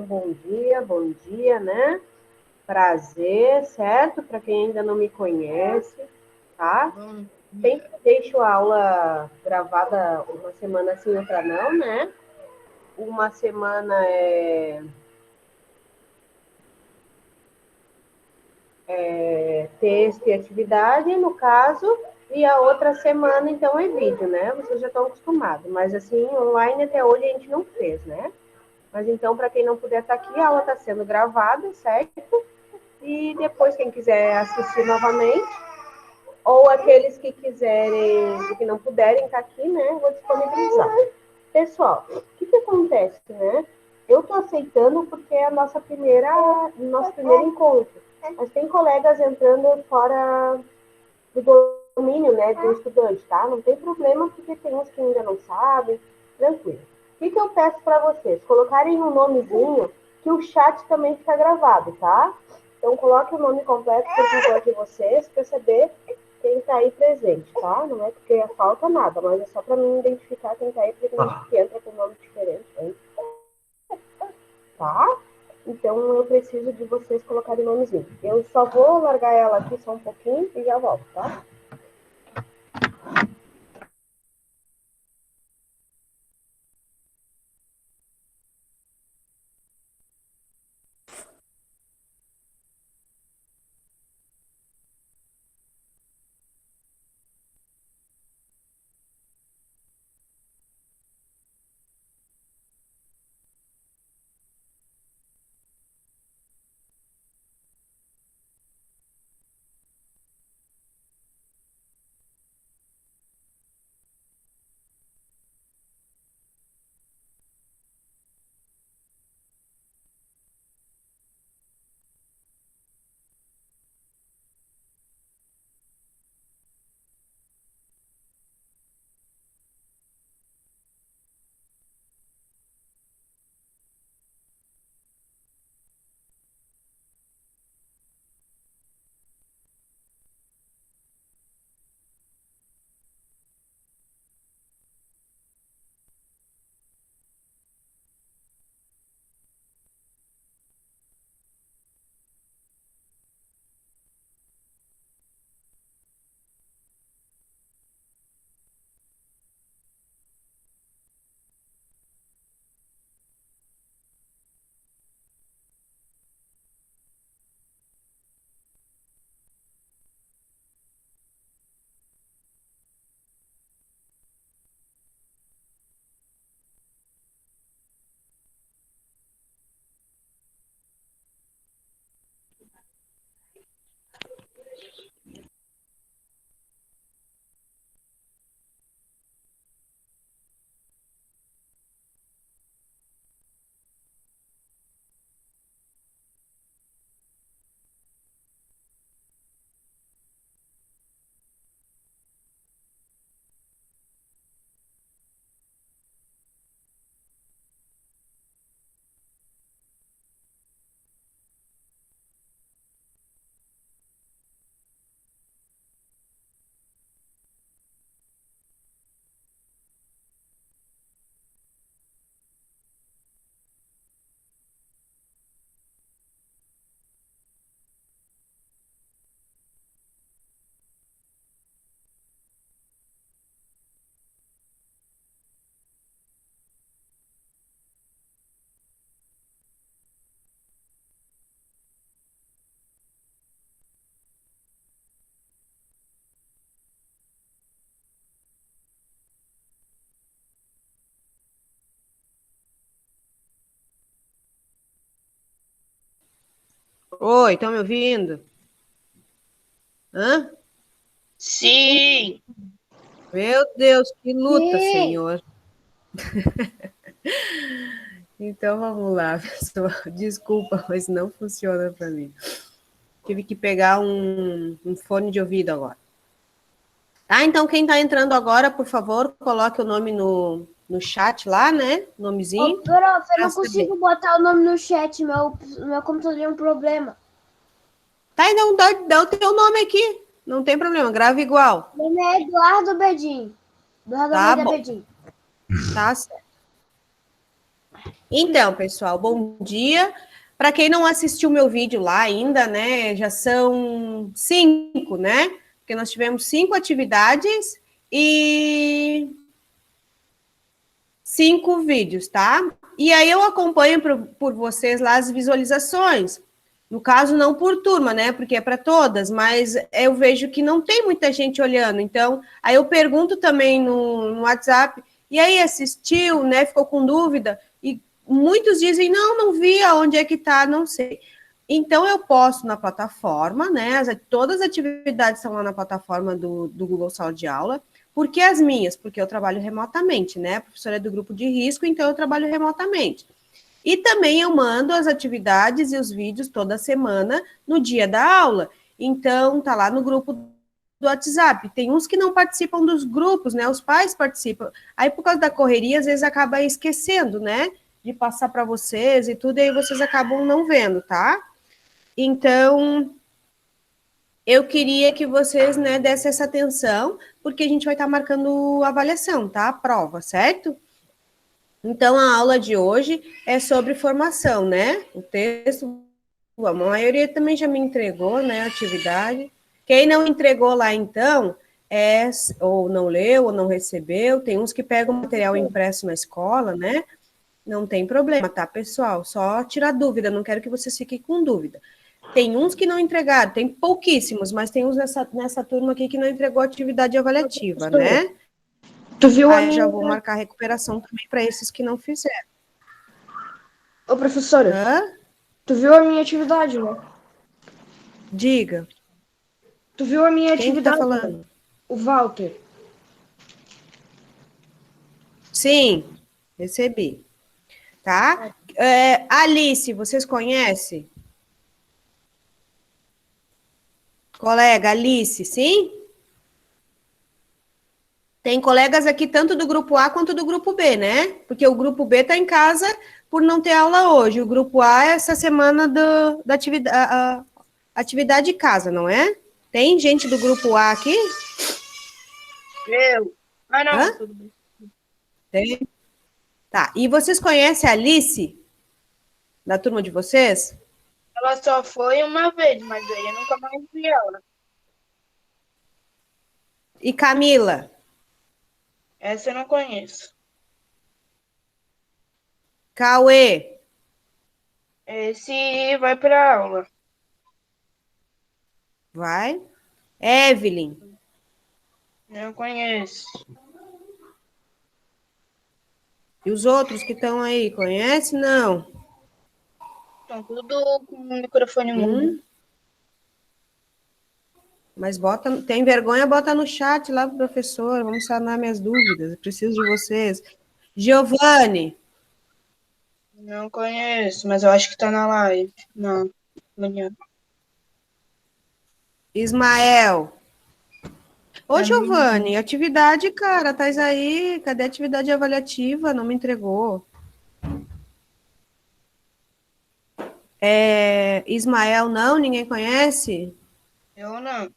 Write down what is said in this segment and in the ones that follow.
bom dia, né? Prazer, certo? Para quem ainda não me conhece, tá? Sempre deixo a aula gravada uma semana sim, outra não, né? Uma semana é texto e atividade, no caso, e a outra semana, então, é vídeo, né? Vocês já estão acostumados, mas assim, online até hoje a gente não fez, né? Mas então, para quem não puder estar aqui, a aula está sendo gravada, certo? E depois, quem quiser assistir novamente, ou aqueles que quiserem, que não puderem estar aqui, né, vou disponibilizar. Pessoal, o que acontece, né? Eu estou aceitando porque é a nosso primeiro encontro. Mas tem colegas entrando fora do domínio, né, do estudante, tá? Não tem problema, porque tem uns que ainda não sabem, tranquilo. O que eu peço para vocês? Colocarem um nomezinho, que o chat também fica gravado, tá? Então, coloque o nome completo, por favor, de vocês, para saber quem está aí presente, tá? Não é porque falta nada, mas é só para mim identificar quem está aí, porque tem gente que entra com nome diferente, hein? Tá? Então, eu preciso de vocês colocarem nomezinho. Eu só vou largar ela aqui só um pouquinho e já volto, tá? Oi, estão me ouvindo? Hã? Sim. Meu Deus, que luta, Sim. Senhor. Então vamos lá, pessoal. Desculpa, mas não funciona para mim. Tive que pegar um fone de ouvido agora. Ah, então quem está entrando agora, por favor, coloque o nome no chat lá, né? Ô, Nomezinho. prof, eu Pra não saber. consigo botar o nome no chat. Meu computador tem um problema. Tá, então dá o teu nome aqui. Não tem problema, grava igual. Meu nome é Eduardo Bedin. Eduardo Tá Almeida bom, Bedin. tá certo. Então, pessoal, bom dia. Para quem não assistiu meu vídeo lá ainda, né, já são 5, né? Porque nós tivemos 5 atividades e 5 vídeos, tá? E aí eu acompanho por vocês lá as visualizações. No caso, não por turma, né? Porque é para todas, mas eu vejo que não tem muita gente olhando. Então, aí eu pergunto também no WhatsApp, e aí assistiu, né? Ficou com dúvida? E muitos dizem, não vi aonde é que está, não sei. Então, eu posto na plataforma, né? Todas as atividades estão lá na plataforma do Google Sala de Aula. Por que as minhas? Porque eu trabalho remotamente, né? A professora é do grupo de risco, então eu trabalho remotamente. E também eu mando as atividades e os vídeos toda semana no dia da aula. Então, tá lá no grupo do WhatsApp. Tem uns que não participam dos grupos, né? Os pais participam. Aí, por causa da correria, às vezes acaba esquecendo, né? De passar para vocês e tudo, e aí vocês acabam não vendo, tá? Então, eu queria que vocês, né, dessem essa atenção, porque a gente vai estar marcando avaliação, tá? A prova, certo? Então, a aula de hoje é sobre formação, né? O texto, a maioria também já me entregou, né, a atividade. Quem não entregou lá, então, ou não leu, ou não recebeu, tem uns que pegam material impresso na escola, né? Não tem problema, tá, pessoal? Só tirar dúvida, não quero que vocês fiquem com dúvida. Tem uns que não entregaram, tem pouquíssimos, mas tem uns nessa turma aqui que não entregou atividade avaliativa, né? Tu viu a Aí eu minha... já vou marcar a recuperação também para esses que não fizeram. Ô, professora, Hã? tu viu a minha atividade, né? Diga. Tu viu a minha Quem que tá atividade, né? falando? O Walter. Sim, recebi. Tá? Alice, vocês conhecem? Colega Alice, sim? Tem colegas aqui tanto do grupo A quanto do grupo B, né? Porque o grupo B está em casa por não ter aula hoje. O grupo A é essa semana da atividade de casa, não é? Tem gente do grupo A aqui? Eu. Ah, não, Hã? tudo bem. Tem. Tá. E vocês conhecem a Alice, da turma de vocês? Ela só foi uma vez, mas aí eu nunca mais vi ela. E Camila? Essa eu não conheço. Cauê? Esse vai pra aula. Vai. Evelyn? Não conheço. E os outros que estão aí, conhece? Não. Estão tudo com o microfone mudo. Mas tem vergonha, bota no chat lá pro professor, vamos sanar minhas dúvidas, eu preciso de vocês. Giovanni, Não conheço, mas eu acho que tá na live. Não, manhã. Ismael. Ô, Também. Giovanni, atividade, cara, tá aí, cadê a atividade avaliativa? Não me entregou. Ismael, não, ninguém conhece? Eu não.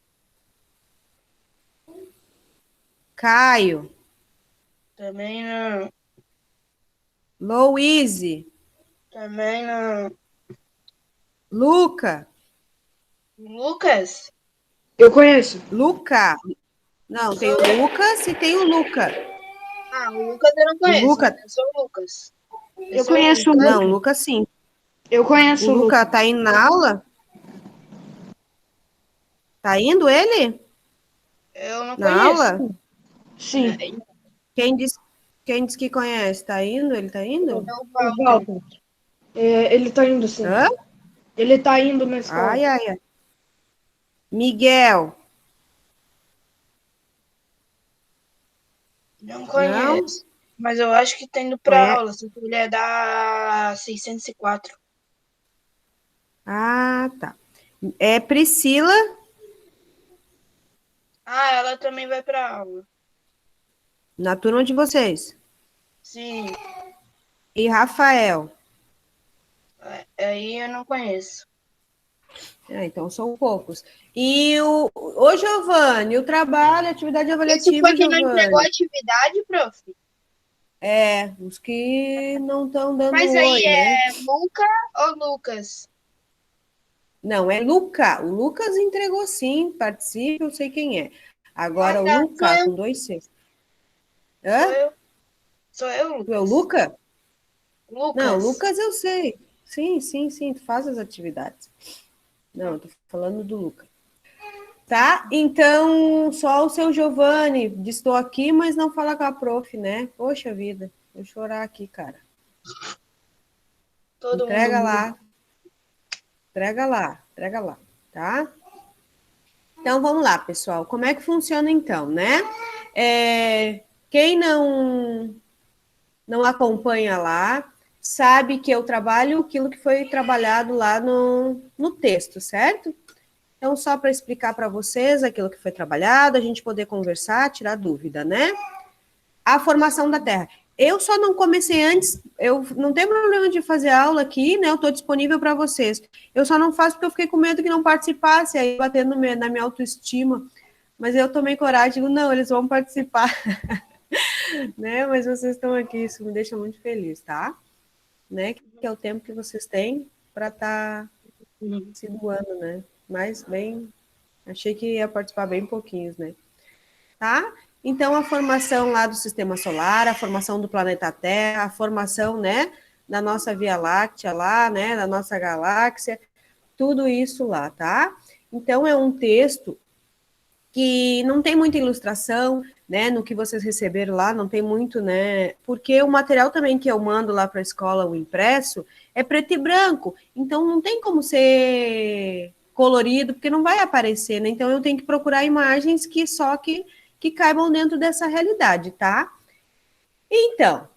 Caio, Também não. Louise, Também não. Luca, Lucas? Eu conheço. Luca. Não, tem o Lucas e tem o Luca. Ah, o Lucas eu não O conheço, Luca, mas eu sou o Lucas. Eu conheço o não, o Lucas. Luca sim. Eu O conheço o Lucas. Luca tá indo na aula? Tá indo ele? Eu não Na conheço. aula? Sim. Quem disse, quem disse que conhece? Tá indo? Ele tá indo? É o O Walter. Walter. Ele tá indo, sim. Hã? Ele tá indo na escola. Ai, ai, ai. Miguel. Não Não? conheço. Mas eu acho que tá indo pra Conhece? aula. Se ele é da 604. Ah, tá. É Priscila Ah, ela também vai pra aula. na turma de vocês. Sim. E Rafael. Aí eu não conheço. Então são poucos. E ô Giovanni, o trabalho, a atividade Esse foi avaliativa, que não entregou a Giovanni. atividade, prof? Os que não estão dando Mas aí oi, né? é Luca ou Lucas? Não, é Luca. O Lucas entregou sim, participe, eu sei quem é. Ah, Agora o tá. Sou Luca, eu. com 2 Cs. Sou Hã? eu. Sou eu, Tu é o Lucas. Luca? Não, o Lucas. Lucas eu sei. Sim, sim, sim, tu faz as atividades. Não, eu tô falando do Luca. Tá? Então, só o seu Giovanni, diz, estou aqui, mas não fala com a prof, né? Poxa vida, vou chorar aqui, cara. Todo mundo Entrega mudo. lá, entrega lá, tá? Então, vamos lá, pessoal. Como é que funciona então, né? Quem não acompanha lá, sabe que eu trabalho aquilo que foi trabalhado lá no texto, certo? Então, só para explicar para vocês aquilo que foi trabalhado, a gente poder conversar, tirar dúvida, né? A formação da Terra. Eu só não comecei antes, eu não tenho problema de fazer aula aqui, né? Eu estou disponível para vocês. Eu só não faço porque eu fiquei com medo que não participasse, aí batendo na minha autoestima. Mas eu tomei coragem, digo, não, eles vão participar, né? Mas vocês estão aqui, isso me deixa muito feliz, tá? Né? Que é o tempo que vocês têm para estar se doando, né? Mas bem, achei que ia participar bem pouquinhos, né? Tá? Então, a formação lá do Sistema Solar, a formação do planeta Terra, a formação, né, da nossa Via Láctea lá, né, da nossa galáxia, tudo isso lá, tá? Então, é um texto que não tem muita ilustração, né, no que vocês receberam lá, não tem muito, né, porque o material também que eu mando lá para a escola, o impresso, é preto e branco, então não tem como ser colorido, porque não vai aparecer, né, então eu tenho que procurar imagens que caibam dentro dessa realidade, tá? Então,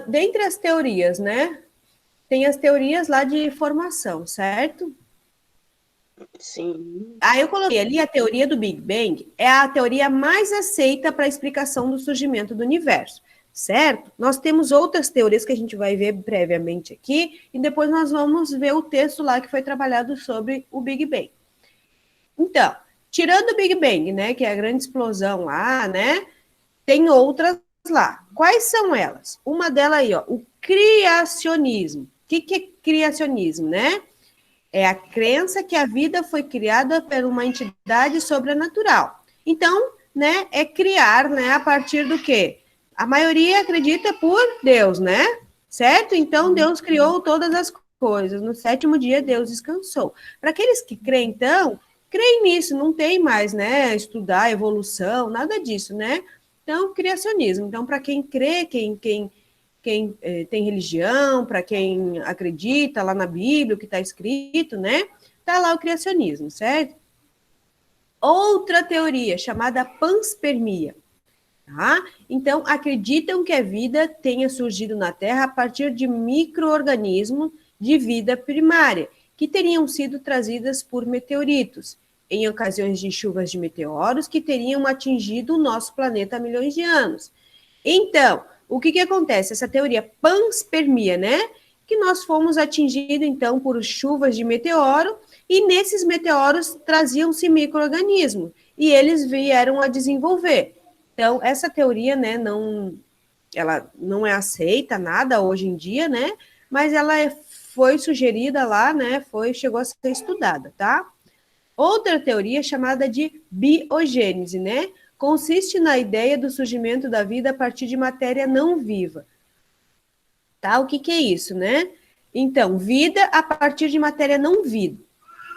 dentre as teorias, né, tem as teorias lá de formação, certo? Sim. Aí eu coloquei ali a teoria do Big Bang, é a teoria mais aceita para a explicação do surgimento do universo, certo? Nós temos outras teorias que a gente vai ver previamente aqui, e depois nós vamos ver o texto lá que foi trabalhado sobre o Big Bang. Então, tirando o Big Bang, né, que é a grande explosão lá, né, tem outras lá. Quais são elas? Uma delas aí, ó, o criacionismo. O que é criacionismo, né? É a crença que a vida foi criada por uma entidade sobrenatural. Então, né, é criar, né, a partir do quê? A maioria acredita por Deus, né? Certo? Então, Deus criou todas as coisas. No 7º dia, Deus descansou. Para aqueles que creem, então, creem nisso, não tem mais, né, estudar evolução, nada disso, né? Então, criacionismo. Então, para quem crê, quem tem religião, para quem acredita lá na Bíblia, o que está escrito, né? Está lá o criacionismo, certo? Outra teoria chamada panspermia. Tá? Então, acreditam que a vida tenha surgido na Terra a partir de micro-organismos de vida primária, que teriam sido trazidas por meteoritos, em ocasiões de chuvas de meteoros que teriam atingido o nosso planeta há milhões de anos. Então, o que acontece? Essa teoria panspermia, né? Que nós fomos atingidos, então, por chuvas de meteoro, e nesses meteoros traziam-se micro-organismos, e eles vieram a desenvolver. Então, essa teoria, né, ela não é aceita nada hoje em dia, né? Mas ela foi sugerida lá, né? Chegou a ser estudada, tá? Outra teoria chamada de biogênese, né? Consiste na ideia do surgimento da vida a partir de matéria não viva. Tá? O que é isso, né? Então, vida a partir de matéria não viva.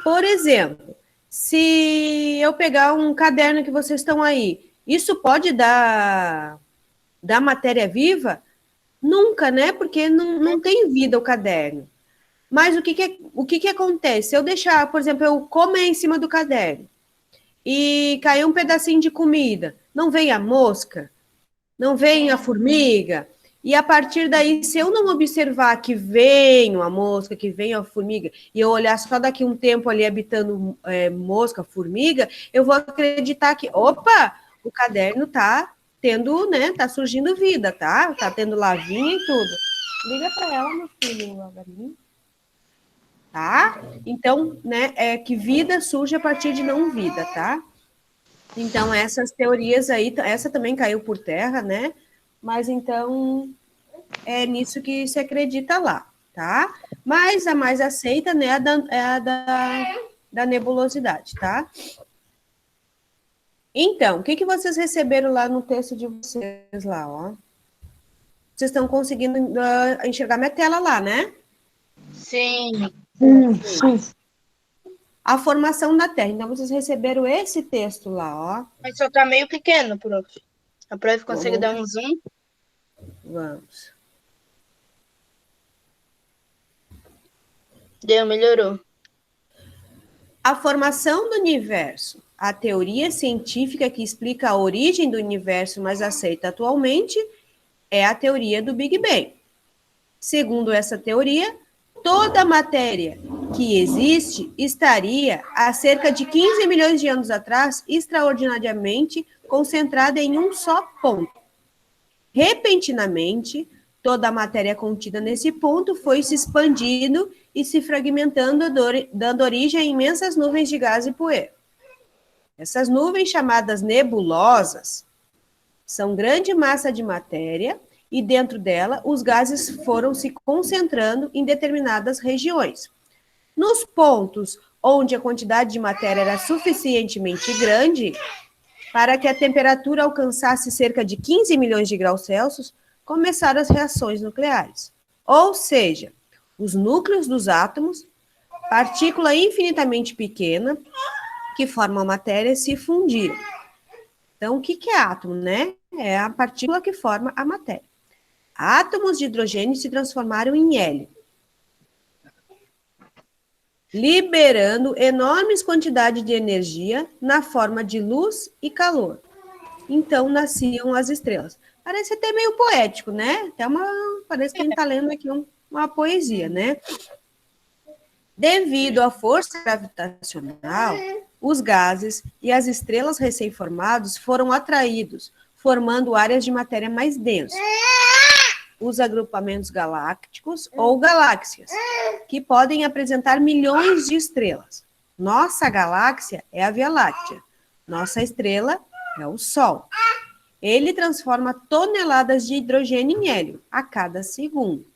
Por exemplo, se eu pegar um caderno que vocês estão aí, isso pode dar matéria viva? Nunca, né? Porque não tem vida o caderno. Mas o que acontece? Se eu deixar, por exemplo, eu comer em cima do caderno e cair um pedacinho de comida, não vem a mosca, não vem a formiga, e a partir daí, se eu não observar que vem a mosca, que vem a formiga, e eu olhar só daqui um tempo ali habitando mosca, formiga, eu vou acreditar que, opa, o caderno tá tendo, né, tá surgindo vida, tá? Tá tendo lavinha e tudo. Liga para ela, meu filho, Galinho. Tá? Então, né, é que vida surge a partir de não vida, tá? Então, essas teorias aí, essa também caiu por terra, né? Mas então, é nisso que se acredita lá, tá? Mas a mais aceita, né, da nebulosidade, tá? Então, o que vocês receberam lá no texto de vocês lá, ó? Vocês estão conseguindo enxergar minha tela lá, né? Sim. Sim. A formação da Terra. Então, vocês receberam esse texto lá, ó. Mas só tá meio pequeno, prof. A prof consegue Vamos. dar um zoom? Vamos. Deu, melhorou. A formação do universo. A teoria científica que explica a origem do universo, mais aceita atualmente, é a teoria do Big Bang. Segundo essa teoria, toda a matéria que existe estaria, há cerca de 15 milhões de anos atrás, extraordinariamente concentrada em um só ponto. Repentinamente, toda a matéria contida nesse ponto foi se expandindo e se fragmentando, dando origem a imensas nuvens de gás e poeira. Essas nuvens, chamadas nebulosas, são grande massa de matéria e dentro dela os gases foram se concentrando em determinadas regiões. Nos pontos onde a quantidade de matéria era suficientemente grande para que a temperatura alcançasse cerca de 15 milhões de graus Celsius, começaram as reações nucleares. Ou seja, os núcleos dos átomos, partícula infinitamente pequena, que formam a matéria, se fundiram. Então, o que é átomo, né? É a partícula que forma a matéria. Átomos de hidrogênio se transformaram em hélio, liberando enormes quantidades de energia na forma de luz e calor. Então, nasciam as estrelas. Parece até meio poético, né? Parece que a gente está lendo aqui uma poesia, né? Devido à força gravitacional, os gases e as estrelas recém-formados foram atraídos, formando áreas de matéria mais densa. Os agrupamentos galácticos ou galáxias, que podem apresentar milhões de estrelas. Nossa galáxia é a Via Láctea. Nossa estrela é o Sol. Ele transforma toneladas de hidrogênio em hélio a cada segundo.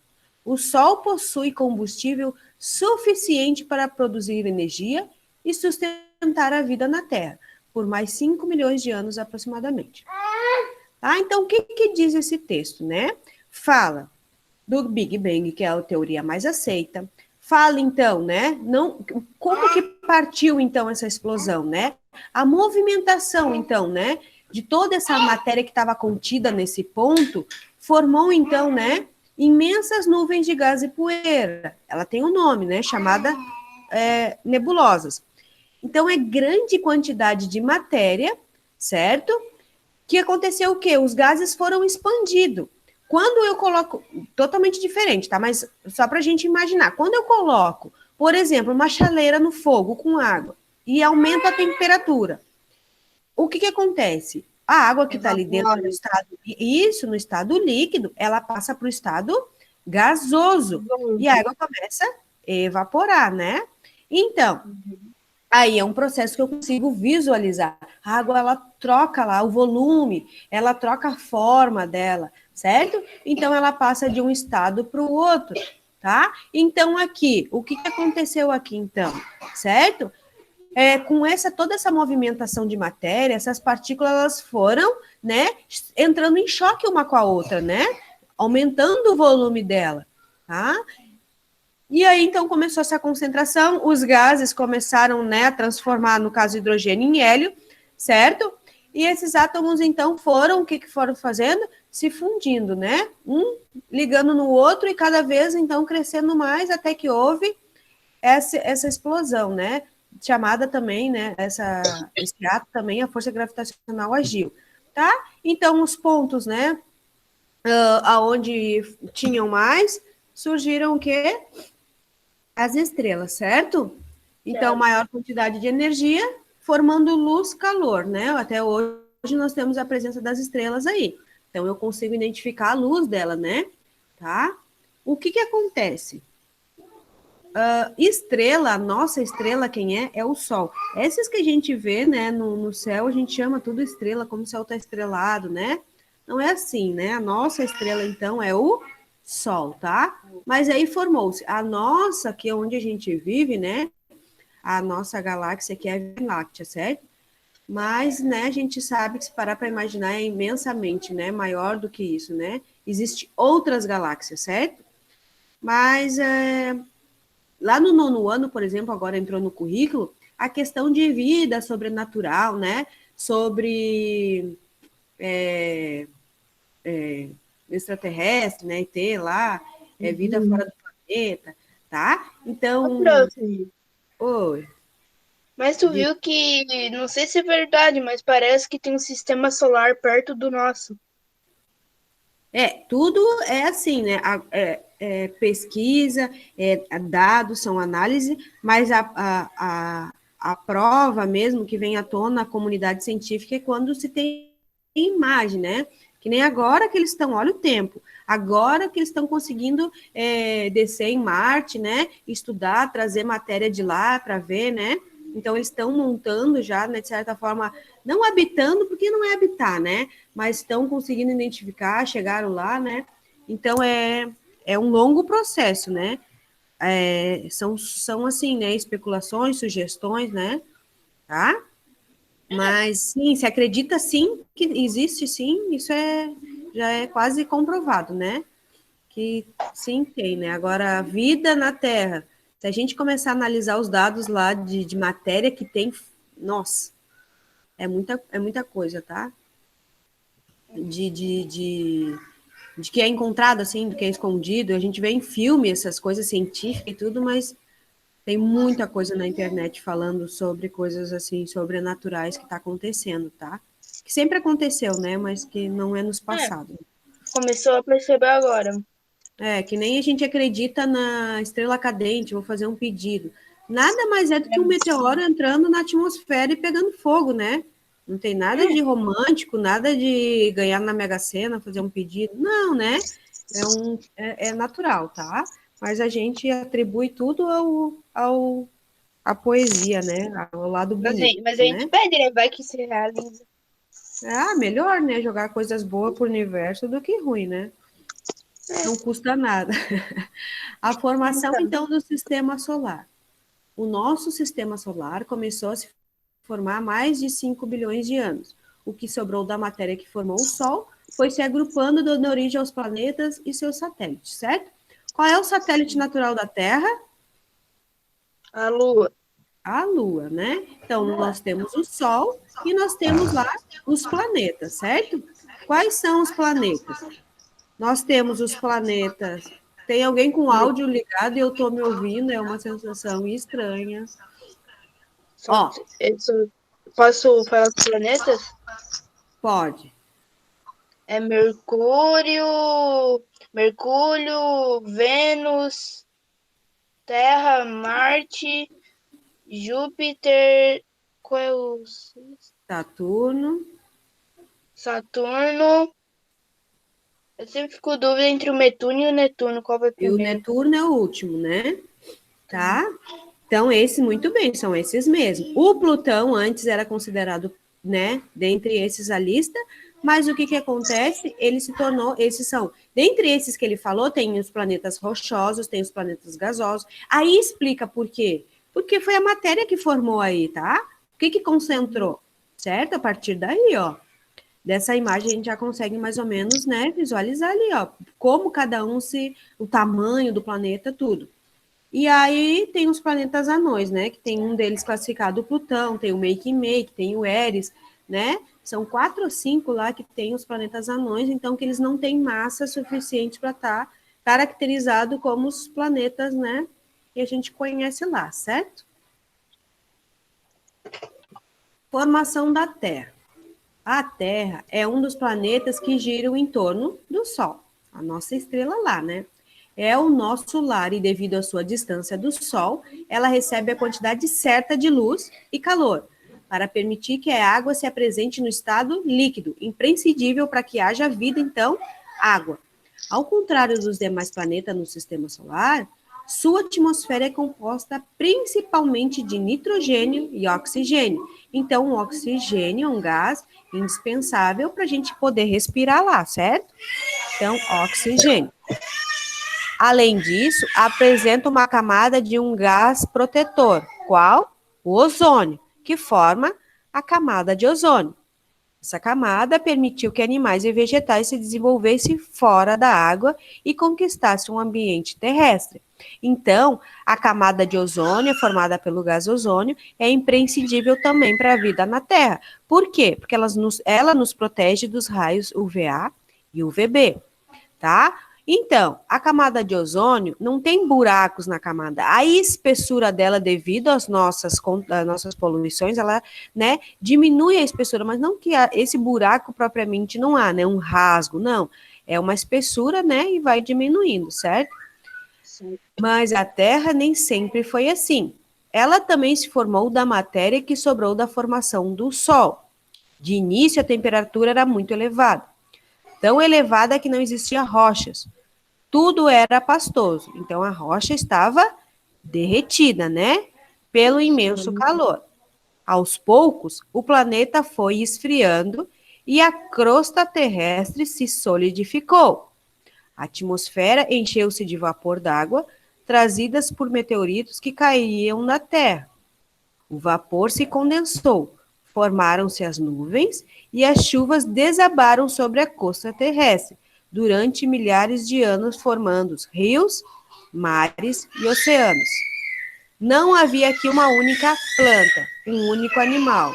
O Sol possui combustível suficiente para produzir energia e sustentar a vida na Terra, por mais 5 milhões de anos aproximadamente. Tá? Então, o que diz esse texto, né? Fala do Big Bang, que é a teoria mais aceita. Fala, então, né? Como que partiu, então, essa explosão, né? A movimentação, então, né? De toda essa matéria que estava contida nesse ponto, formou, então, né? Imensas nuvens de gás e poeira. Ela tem um nome, né? Chamada nebulosas. Então, é grande quantidade de matéria, certo? Que aconteceu o quê? Os gases foram expandidos. Quando eu coloco, totalmente diferente, tá? Mas só para a gente imaginar, quando eu coloco, por exemplo, uma chaleira no fogo com água e aumento a temperatura, o que acontece? A água que está ali dentro do estado, no estado líquido, ela passa para o estado gasoso e a água começa a evaporar, né? Então, aí é um processo que eu consigo visualizar. A água, ela troca lá o volume, ela troca a forma dela, certo? Então, ela passa de um estado para o outro, tá? Então, aqui, o que aconteceu aqui, então? Certo? Com toda essa movimentação de matéria, essas partículas elas foram, né, entrando em choque uma com a outra, né? Aumentando o volume dela, tá? E aí, então, começou essa concentração, os gases começaram, né, a transformar, no caso, hidrogênio em hélio, certo? E esses átomos, então, o que foram fazendo? Se fundindo, né? Um ligando no outro e cada vez, então, crescendo mais, até que houve essa explosão, né? Chamada também, né? Esse ato também, a força gravitacional agiu, tá? Então, os pontos, né? Aonde tinham mais, surgiram o quê? As estrelas, certo? Então, maior quantidade de energia, formando luz, calor, né? Até hoje nós temos a presença das estrelas aí. Então, eu consigo identificar a luz dela, né? Tá? O que acontece? Estrela, a nossa estrela, quem é? É o Sol. Essas que a gente vê, né, no céu, a gente chama tudo estrela, como o céu está estrelado, né? Não é assim, né? A nossa estrela, então, é o Sol, tá? Mas aí formou-se a nossa, que é onde a gente vive, né? A nossa galáxia, que é a Via Láctea, certo? Mas, né, a gente sabe que se parar para imaginar é imensamente, né, maior do que isso, né? Existem outras galáxias, certo? Mas lá no 9º ano, por exemplo, agora entrou no currículo, a questão de vida sobrenatural, né? Sobre extraterrestre, né? ET lá, vida fora do planeta, tá? Ô, Então, prof, oi. mas tu viu que, não sei se é verdade, mas parece que tem um sistema solar perto do nosso. Tudo é assim, né? Pesquisa, dados, são análise, mas a prova mesmo que vem à tona na comunidade científica é quando se tem imagem, né? Que nem agora que eles estão, olha o tempo, agora que eles estão conseguindo descer em Marte, né? Estudar, trazer matéria de lá para ver, né? Então, eles estão montando já, né, de certa forma, não habitando, porque não é habitar, né? Mas estão conseguindo identificar, chegaram lá, né? Então, é um longo processo, né? São assim, né? Especulações, sugestões, né? Tá? Mas, sim, se acredita, sim, que existe, sim, isso já é quase comprovado, né? Que sim, tem, né? Agora, a vida na Terra, se a gente começar a analisar os dados lá de matéria que tem, nossa, é muita coisa, tá? De que é encontrado, assim, do que é escondido. A gente vê em filme essas coisas científicas e tudo, mas tem muita coisa na internet falando sobre coisas, assim, sobrenaturais que está acontecendo, tá? Que sempre aconteceu, né? Mas que não é nos É, passados. começou a perceber agora. Que nem a gente acredita na estrela cadente, vou fazer um pedido. Nada mais é do que um meteoro entrando na atmosfera e pegando fogo, né? Não tem nada de romântico, nada de ganhar na Mega Sena, fazer um pedido. Não, né? É natural, tá? Mas a gente atribui tudo à poesia, né? Ao lado bonito, Mas a gente né? pede, né? Vai que se realiza. Melhor, né? Jogar coisas boas pro universo do que ruim, né? Não custa nada. A formação, Então, então, do sistema solar. O nosso sistema solar começou a se formar há mais de 5 bilhões de anos. O que sobrou da matéria que formou o Sol foi se agrupando, dando origem aos planetas e seus satélites, certo? Qual é o satélite natural da Terra? a Lua. A Lua, né? Então, nós temos o Sol e nós temos lá os planetas, certo? Quais são os planetas? Nós temos os planetas. Tem alguém com áudio ligado e eu estou me ouvindo, é uma sensação estranha. São, Ó, posso falar os planetas? pode. É Mercúrio, Vênus, Terra, Marte, Júpiter, qual é o Saturno. Saturno. Eu sempre fico dúvida entre o Netuno e o Netuno, qual vai E o primeiro? Netuno é o último, né? Tá? Então, esse, muito bem, são esses mesmos. O Plutão antes era considerado, né, dentre esses a lista, mas o que que acontece? Ele se tornou, esses são, dentre esses que ele falou, tem os planetas rochosos, tem os planetas gasosos. Aí explica por quê. Porque foi a matéria que formou aí, tá? O que que concentrou? Certo? A partir daí, ó. Dessa imagem a gente já consegue mais ou menos, né, visualizar ali, ó, como cada um o tamanho do planeta, tudo. E aí tem os planetas anões, né, que tem um deles classificado o Plutão, tem o Make-Make, tem o Eris, né, são 4 ou 5 lá que tem os planetas anões, então que eles não têm massa suficiente para estar caracterizado como os planetas, né, que a gente conhece lá, certo? Formação da Terra. A Terra é um dos planetas que giram em torno do Sol, a nossa estrela lá, né? É o nosso lar e, devido à sua distância do Sol, ela recebe a quantidade certa de luz e calor para permitir que a água se apresente no estado líquido, imprescindível para que haja vida, então, água. Ao contrário dos demais planetas no sistema solar, sua atmosfera é composta principalmente de nitrogênio e oxigênio. Então, o oxigênio é um gás indispensável para a gente poder respirar lá, certo? Então, oxigênio. Além disso, apresenta uma camada de um gás protetor. Qual? O ozônio, que forma a camada de ozônio. Essa camada permitiu que animais e vegetais se desenvolvessem fora da água e conquistassem um ambiente terrestre. Então, a camada de ozônio, formada pelo gás ozônio, é imprescindível também para a vida na Terra. Por quê? Porque ela nos protege dos raios UVA e UVB, tá? Então, a camada de ozônio não tem buracos na camada. A espessura dela, devido às nossas poluições, ela, né, diminui a espessura, mas não que esse buraco propriamente não há, né, um rasgo, não. É uma espessura, né, e vai diminuindo, certo? Sim. Mas a Terra nem sempre foi assim. Ela também se formou da matéria que sobrou da formação do Sol. De início, a temperatura era muito elevada. Tão elevada que não existia rochas. Tudo era pastoso. Então, a rocha estava derretida, né? Pelo imenso calor. Aos poucos, o planeta foi esfriando e a crosta terrestre se solidificou. A atmosfera encheu-se de vapor d'água, trazidas por meteoritos que caíam na Terra. O vapor se condensou, formaram-se as nuvens e as chuvas desabaram sobre a costa terrestre, durante milhares de anos formando rios, mares e oceanos. Não havia aqui uma única planta, um único animal.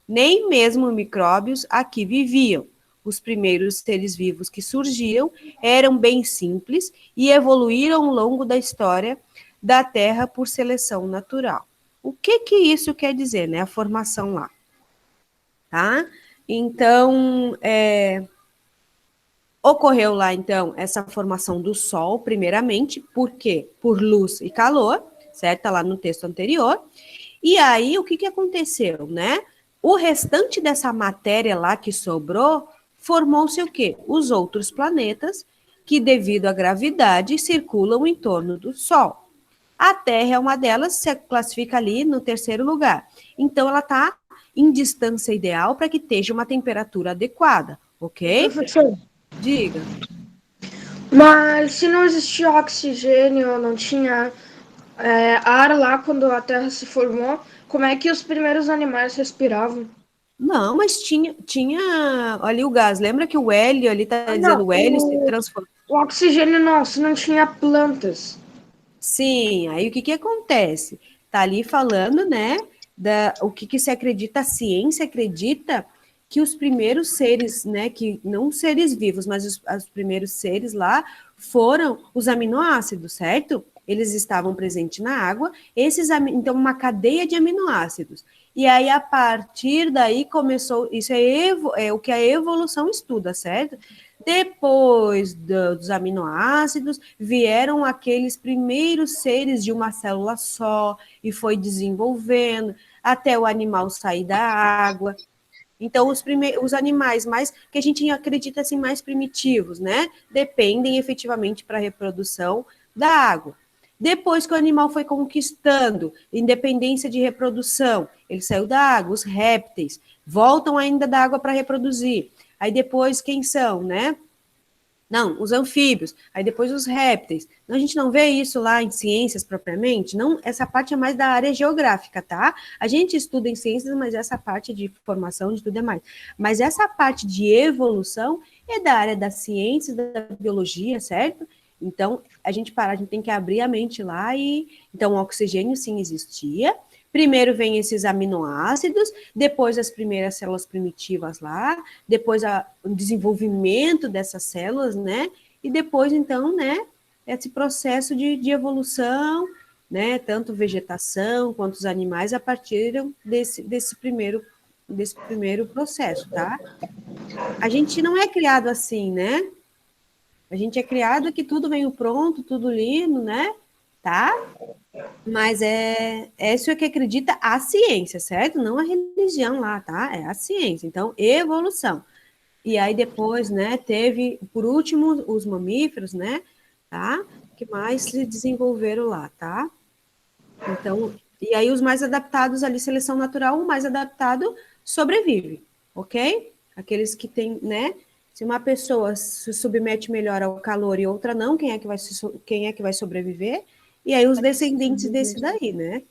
Nem mesmo micróbios aqui viviam. Os primeiros seres vivos que surgiam eram bem simples e evoluíram ao longo da história da Terra por seleção natural. O que isso quer dizer, né? A formação lá, tá? Então, ocorreu lá, então, essa formação do Sol, primeiramente, por quê? Por luz e calor, certo? Tá lá no texto anterior. E aí, o que aconteceu, né? O restante dessa matéria lá que sobrou, formou-se o quê? Os outros planetas, que devido à gravidade, circulam em torno do Sol. A Terra é uma delas, se classifica ali no terceiro lugar. Então, ela está em distância ideal para que esteja uma temperatura adequada, ok? Professor, Diga. mas se não existia oxigênio, não tinha ar lá quando a Terra se formou, como é que os primeiros animais respiravam? Não, mas tinha ali o gás. Lembra que o hélio ali está dizendo Não, o hélio se transforma. o oxigênio não, se não tinha plantas. Sim, aí o que acontece? Tá ali falando, né, o que se acredita, a ciência acredita que os primeiros seres, né, que não seres vivos, mas os primeiros seres lá foram os aminoácidos, certo? Eles estavam presentes na água, então uma cadeia de aminoácidos. E aí, a partir daí, começou, isso é o que a evolução estuda, certo? Depois dos aminoácidos, vieram aqueles primeiros seres de uma célula só e foi desenvolvendo até o animal sair da água. Então, os animais mais que a gente acredita assim mais primitivos, né? Dependem efetivamente para a reprodução da água. Depois que o animal foi conquistando independência de reprodução, ele saiu da água, os répteis voltam ainda da água para reproduzir. Aí depois quem são, né? Não, os anfíbios, aí depois os répteis. A gente não vê isso lá em ciências propriamente, não, essa parte é mais da área geográfica, tá? A gente estuda em ciências, mas essa parte de formação de tudo é mais. Mas essa parte de evolução é da área das ciências, da biologia, certo? Então, a gente tem que abrir a mente lá e... Então, o oxigênio, sim, existia. Primeiro vem esses aminoácidos, depois as primeiras células primitivas lá, depois o desenvolvimento dessas células, né? E depois, então, né, esse processo de evolução, né? Tanto vegetação quanto os animais a partir desse primeiro processo, tá? A gente não é criado assim, né? A gente é criado que tudo vem pronto, tudo lindo, né? Tá? Mas é isso que acredita a ciência, certo? Não a religião lá, tá? É a ciência. Então, evolução. E aí depois, né, teve, por último, os mamíferos, né, tá? Que mais se desenvolveram lá, tá? Então, e aí os mais adaptados ali, seleção natural, o mais adaptado sobrevive, ok? Aqueles que têm, né, Se uma pessoa se submete melhor ao calor e outra não, quem é que vai sobreviver? E aí os descendentes desse daí, né?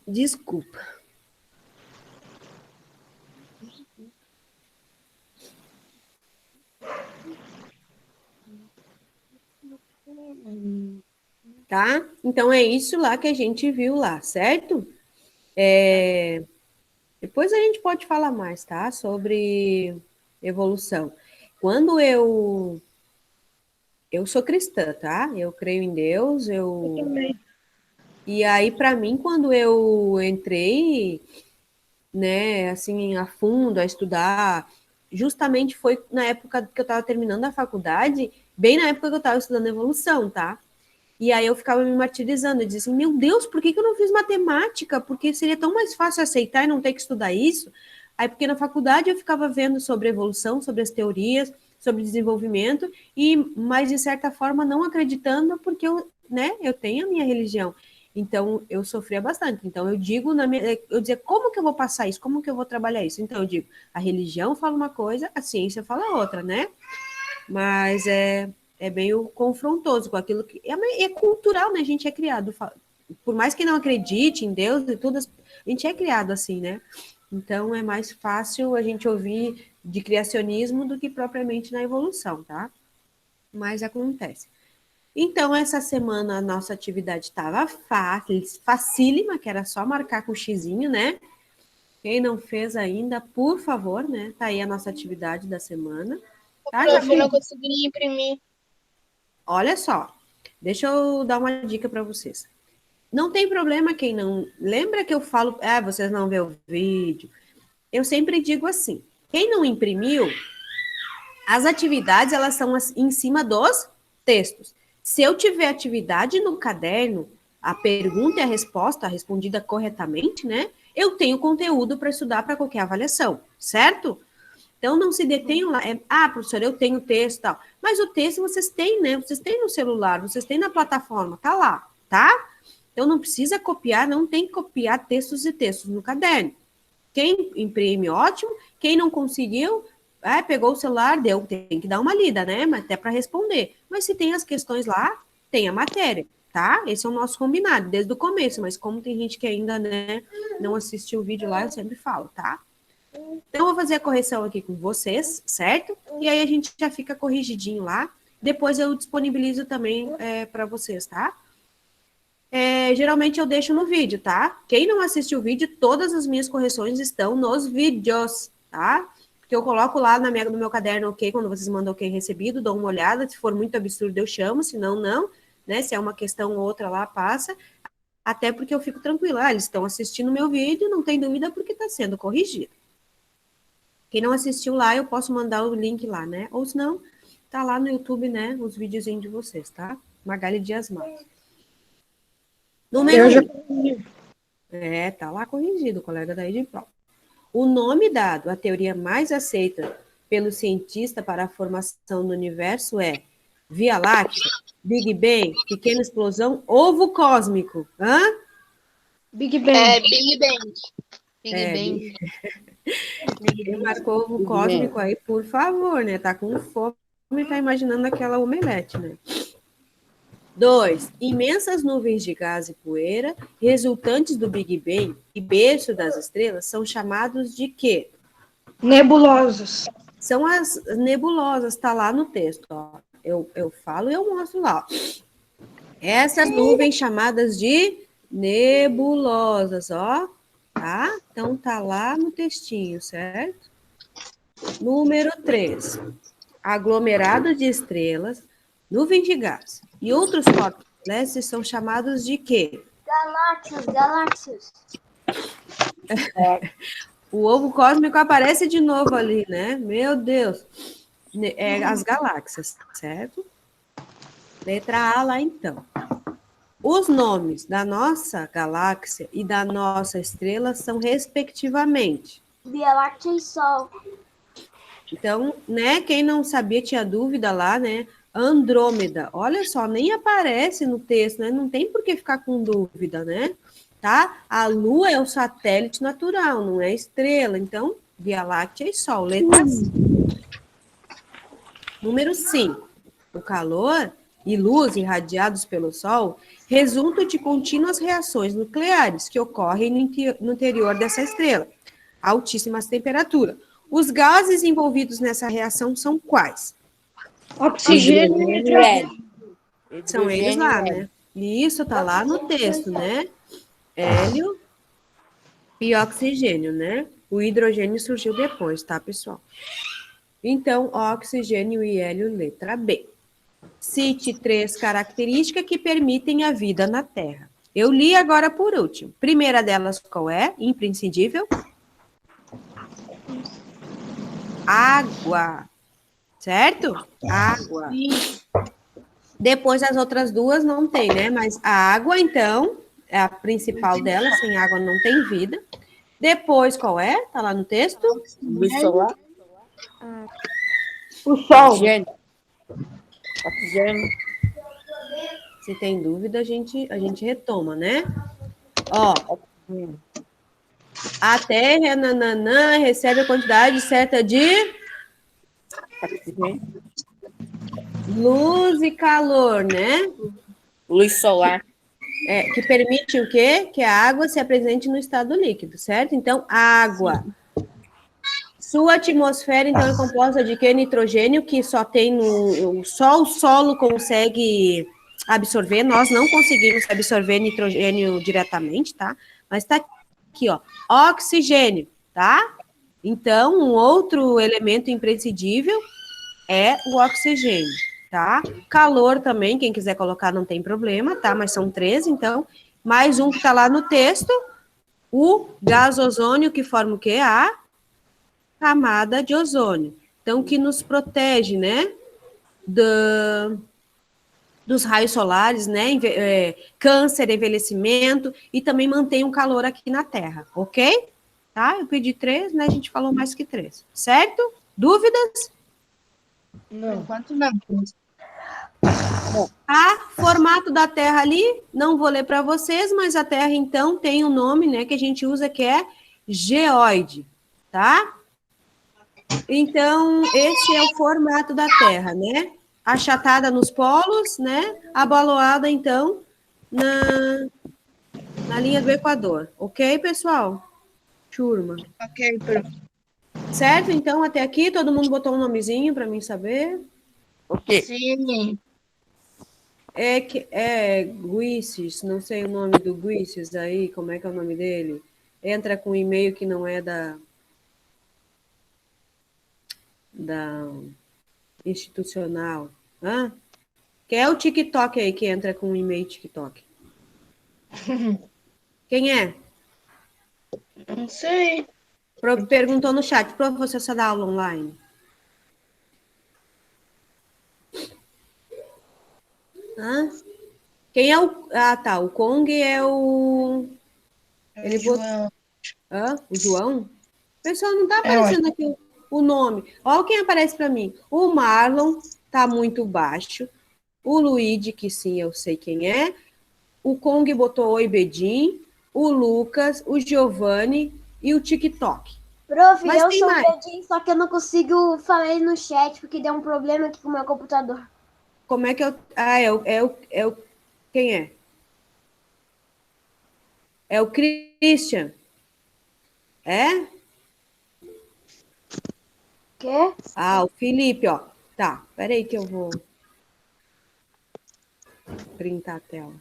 Desculpa. Tá? Então é isso lá que a gente viu lá, certo? Depois a gente pode falar mais, tá? Sobre evolução. Quando eu sou cristã, tá? Eu creio em Deus, Eu também. E aí, para mim, quando eu entrei, né, assim, a fundo, a estudar, justamente foi na época que eu estava terminando a faculdade, bem na época que eu estava estudando evolução, tá? E aí eu ficava me martirizando, eu dizia assim, meu Deus, por que eu não fiz matemática? Porque seria tão mais fácil aceitar e não ter que estudar isso. Aí, porque na faculdade eu ficava vendo sobre evolução, sobre as teorias, sobre desenvolvimento, mas de certa forma não acreditando, porque eu tenho a minha religião. Então, eu sofria bastante. Então, eu dizia, como que eu vou passar isso? Como que eu vou trabalhar isso? Então, eu digo, a religião fala uma coisa, a ciência fala outra, né? Mas é meio confrontoso com aquilo que é cultural, né? A gente é criado, por mais que não acredite em Deus e tudo, a gente é criado assim, né? Então é mais fácil a gente ouvir de criacionismo do que propriamente na evolução, tá? Mas acontece. Então, essa semana a nossa atividade estava facílima, que era só marcar com o xizinho, né? Quem não fez ainda, por favor, né? Tá aí a nossa atividade da semana. Tá, já Prof, eu não consegui imprimir. Olha só, deixa eu dar uma dica para vocês. Não tem problema quem não. Lembra que eu falo, vocês não vê o vídeo. Eu sempre digo assim: quem não imprimiu, as atividades elas são em cima dos textos. Se eu tiver atividade no caderno, a pergunta e a resposta respondida corretamente, né? Eu tenho conteúdo para estudar para qualquer avaliação, certo? Então, não se detenham lá. Professor, eu tenho texto e tal. Mas o texto vocês têm, né? Vocês têm no celular, vocês têm na plataforma, tá lá, tá? Então, não precisa copiar, não tem que copiar textos e textos no caderno. Quem imprime, ótimo. Quem não conseguiu, pegou o celular, tem que dar uma lida, né? Mas até para responder. Mas se tem as questões lá, tem a matéria, tá? Esse é o nosso combinado, desde o começo. Mas como tem gente que ainda, né, não assistiu o vídeo lá, eu sempre falo, tá? Então, eu vou fazer a correção aqui com vocês, certo? E aí a gente já fica corrigidinho lá. Depois eu disponibilizo também para vocês, tá? Geralmente eu deixo no vídeo, tá? Quem não assistiu o vídeo, todas as minhas correções estão nos vídeos, tá? Porque eu coloco lá no meu caderno, ok, quando vocês mandam ok recebido, dou uma olhada, se for muito absurdo eu chamo, se não, não, né? Se é uma questão ou outra lá, passa. Até porque eu fico tranquila, eles estão assistindo o meu vídeo, não tem dúvida porque está sendo corrigido. Quem não assistiu lá, eu posso mandar o link lá, né? Ou se não, tá lá no YouTube, né? Os videozinhos de vocês, tá? Magali Dias Matos. Número 1. Tá lá corrigido, colega da Ediprol. O nome dado à teoria mais aceita pelo cientista para a formação do universo é Via Láctea, Big Bang, Pequena Explosão, Ovo Cósmico. Hã? Big Bang. Big Bang. Big Bang. Quem marcou ovo cósmico aí, por favor, né? Tá com fome e tá imaginando aquela omelete, né? 2. Imensas nuvens de gás e poeira resultantes do Big Bang e berço das estrelas são chamados de quê? Nebulosas. São as nebulosas, tá lá no texto, ó. Eu falo e eu mostro lá, ó. Essas nuvens chamadas de nebulosas, ó. Tá? Então, tá lá no textinho, certo? Número 3. Aglomerado de estrelas, nuvem de gás e outros corpos celestes são chamados de quê? Galáxias. O ovo cósmico aparece de novo ali, né? Meu Deus. As galáxias, certo? Letra A lá, então. Os nomes da nossa galáxia e da nossa estrela são, respectivamente, Via Láctea e Sol. Então, né, quem não sabia, tinha dúvida lá, né? Andrômeda. Olha só, nem aparece no texto, né? Não tem por que ficar com dúvida, né? Tá? A Lua é o satélite natural, não é estrela. Então, Via Láctea e Sol. Letra C. Número 5. O calor e luz irradiados pelo Sol resultam de contínuas reações nucleares que ocorrem no interior dessa estrela, a altíssimas temperaturas. Os gases envolvidos nessa reação são quais? Oxigênio e Hidrogênio e nitrogênio. hélio. São eles Hidrogênio lá, e hélio. né? E isso tá lá no texto, né? Hélio e oxigênio, né? O hidrogênio surgiu depois, tá, pessoal? Então, oxigênio e hélio, letra B. Cite 3 características que permitem a vida na Terra. Eu li agora por último. Primeira delas, qual é? Imprescindível? Água. Certo? Água. Depois as outras duas não tem, né? Mas a água, então, é a principal dela. Sem água não tem vida. Depois, qual é? Tá lá no texto? Luz solar. O Sol. Oxigênio. Oxigênio. Se tem dúvida, a gente retoma, né? Ó, a Terra, nananã, recebe a quantidade certa de Oxigênio. luz e calor, né? Luz solar. Que permite o quê? Que a água se apresente no estado líquido, certo? Então, água. Sua atmosfera, então, é composta de quê? Nitrogênio, que só tem só o solo consegue absorver, nós não conseguimos absorver nitrogênio diretamente, tá? Mas tá aqui, ó, oxigênio, tá? Então, um outro elemento imprescindível é o oxigênio, tá? Calor também, quem quiser colocar não tem problema, tá? Mas são 3, então, mais um que tá lá no texto, o gás ozônio, que forma o quê? A camada de ozônio. Então, que nos protege, né? Dos raios solares, né? Câncer, envelhecimento, e também mantém um calor aqui na Terra, ok? Tá? Eu pedi 3, né? A gente falou mais que 3, certo? Dúvidas? Não. Enquanto não. Formato da Terra ali, não vou ler para vocês, mas a Terra, então, tem um nome, né, que a gente usa, que é geóide, tá? Então, esse é o formato da Terra, né? Achatada nos polos, né? Abaloada, então, na linha do Equador. Ok, pessoal? Turma. Ok, prof. Certo? Então, até aqui, todo mundo botou um nomezinho para mim saber. Ok. Sim. Guices, não sei o nome do Guices aí, como é que é o nome dele? Entra com um e-mail que não é da institucional. Hã? Quem é o TikTok aí que entra com um e-mail TikTok? Quem é? Não sei. Perguntou no chat, prof, você só dá aula online? Hã? Quem é o... Ah, tá, o Kong é o... Ele botou... Hã? O João? O pessoal não tá aparecendo aqui o nome. Olha quem aparece para mim. O Marlon tá muito baixo. O Luigi, que sim, eu sei quem é. O Kong botou Oi Bedim. O Lucas, o Giovanni e o TikTok. Prof, Mas eu tem sou o mais. Pedinho, só que eu não consigo falar ele no chat, porque deu um problema aqui com o meu computador. Como é que eu... Ah, quem é? É o Christian. É? Quê? Ah, o Felipe, ó. Tá, peraí que eu vou printar a tela.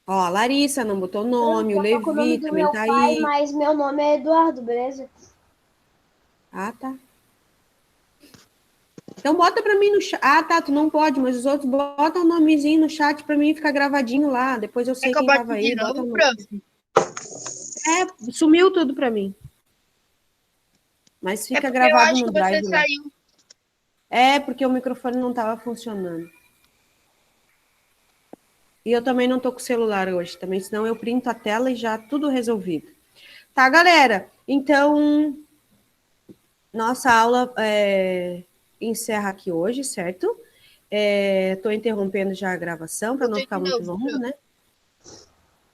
Ó, a Larissa não botou nome, o Eu tô com o nome Levi do também meu tá pai, aí. mas meu nome é Eduardo, beleza? Ah, tá. Então bota pra mim no chat. Ah, tá, tu não pode, mas os outros botam o nomezinho no chat pra mim ficar gravadinho lá. Depois eu sei quem tava aí. Bota o nome. Sumiu tudo pra mim. Mas fica gravado no drive lá. Saiu. É, porque o microfone não tava funcionando. E eu também não tô com o celular hoje também, senão eu printo a tela e já tudo resolvido. Tá, galera? Então, nossa aula encerra aqui hoje, certo? Tô interrompendo já a gravação para não ficar muito longo, né?